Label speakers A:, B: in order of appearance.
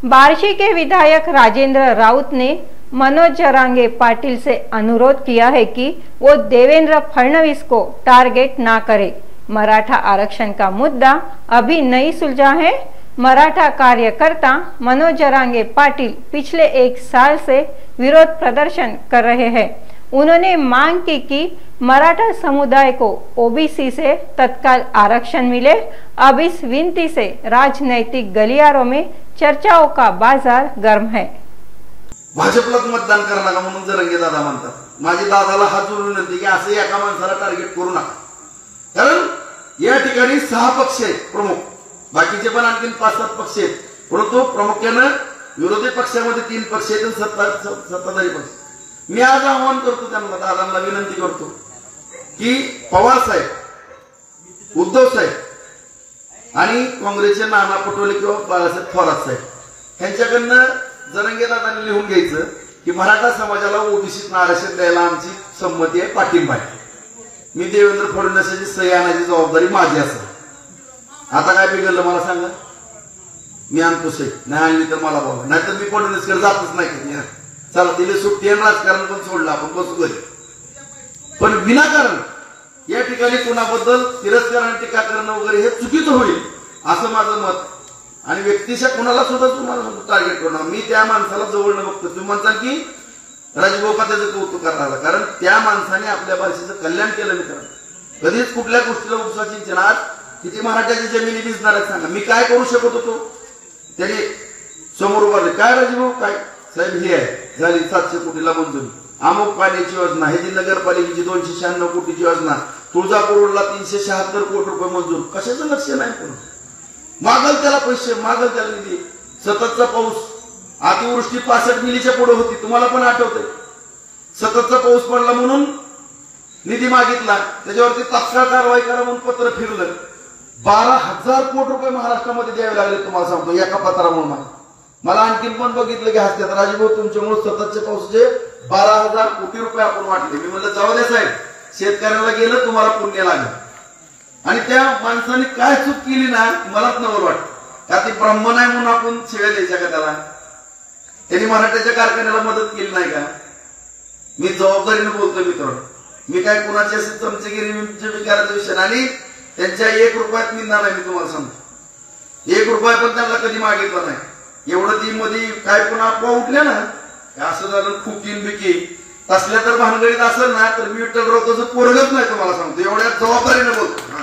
A: बार्शी के विधायक राजेंद्र राउत ने मनोज जरांगे पाटिल से अनुरोध किया है कि वो देवेंद्र फडणवीस को टारगेट ना करे। मराठा आरक्षण का मुद्दा अभी नहीं सुलझा है। मराठा कार्यकर्ता मनोज जरांगे पाटिल पिछले 1 साल से विरोध प्रदर्शन कर रहे हैं। उन्होंने मांग की कि मराठा समुदाय को ओबीसी से तत्काल आरक्षण मिले। अब इस विनती से राजनैतिक गलियारों में चर्चाओं का बाजार गर्म है।
B: भाजपलाच मतदान करा नका म्हणून जरांगे दादा म्हणतात। माझी दादाला हात जोडून विनंती की असे एका माणसाला टार्गेट करू नका, कारण या ठिकाणी 6 पक्ष आहेत प्रमुख, बाकीचे पण आणखी 5-7 पक्ष आहेत, परंतु प्रामुख्याने विरोधी पक्षामध्ये 3 पक्ष आहेत आणि सत्ताधारी पक्ष। मी आज आवाहन करतो त्यांना, दादांना विनंती करतो की पवार साहेब, उद्धव साहेब आणि काँग्रेसचे नाना पटोले किंवा बाळासाहेब थोरात साहेब यांच्याकडनं जरांगे दादांनी लिहून घ्यायचं की मराठा समाजाला ओबीसीत आरक्षण द्यायला आमची संमती आहे, पाठिंबा आहे। मी देवेंद्र फडणवीसांची सही आणायची जबाबदारी माझी असेल। आता काय बिघडलं मला सांगा, मी आणतो सही, नाही आणली तर मला बोला, नाहीतर मी फडणवीसकडे जातच नाही। चला दिली सुट्टी आणि राजकारण पण सोडलं, आपण बसू घरी। पण विनाकारण या ठिकाणी कोणाबद्दल तिरस्कार आणि टीका करणं वगैरे हे चुकीचं होईल असं माझं मत। आणि व्यक्तिशः कोणाला सुद्धा तुम्हाला टार्गेट करणार, मी त्या माणसाला जवळनं बघतो। तुम्ही म्हणताल की राजभाऊ का त्याचं कौतुक करणार, कारण त्या माणसाने आपल्या भाषेचं कल्याण केलं मित्रांनो। कधीच कुठल्या गोष्टीला उपसा चिंतन, आज किती मराठ्याची जमिनी भिजणार आहेत सांगा, मी काय करू शकत होतो? त्याने समोर उभारले, काय राजभाऊ काय साहेब हे आहे, झाली 700 कोटीला मंजुरी, अमुक पाण्याची योजना, हे जी नगरपालिकेची 296 कोटीची योजना, तुळजापूरला 376 कोटी रुपये मंजूर, कशाचं लक्ष नाही कोण? मागल त्याला पैसे, मागल त्याला निधी। सततचा पाऊस, अतिवृष्टी 65 मिलीच्या पुढे होती, तुम्हाला पण आठवतंय। सततचा पाऊस पडला म्हणून निधी मागितला, त्याच्यावरती तात्काळ कारवाई करा म्हणून पत्र फिरलं। 12,000 कोटी रुपये महाराष्ट्रामध्ये द्यावे लागले, तुम्हाला सांगतो एका पत्रामुळे। मला आणखीन पण बघितलं की हसत्यात, राजभाऊ तुमच्यामुळे सततच्या पावसाचे 12,000 कोटी रुपये आपण वाटले। मी म्हणलं जाऊ दे साहेब, शेतकऱ्याला गेलं तुम्हाला पुण्य लागलं। आणि त्या माणसाने काय चूक केली ना, मलाच नवल वाटत का ती ब्राह्मण आहे म्हणून आपण शिव्या द्यायच्या का त्याला? त्यांनी मराठ्याच्या कारखान्याला मदत केली नाही का? मी जबाबदारीने बोलतो मित्रांनो, मी काय कुणाची अशी चमचेगिरी विचारायचा विषय नाही। आणि त्यांच्या 1 रुपयात मिळणार नाही, मी तुम्हाला सांगतो 1 रुपया पण त्यांना कधी मागितला नाही। एवढं ती मध्ये काय पुन्हा अफवा उठल्या ना, असं झालं खुकीन बिकी तसल्या तर भानगडीत असेल ना, तर मी विठ्ठलराव तसं पोरगच नाही, तुम्हाला सांगतो एवढ्या जबाबदारीने बोलतो।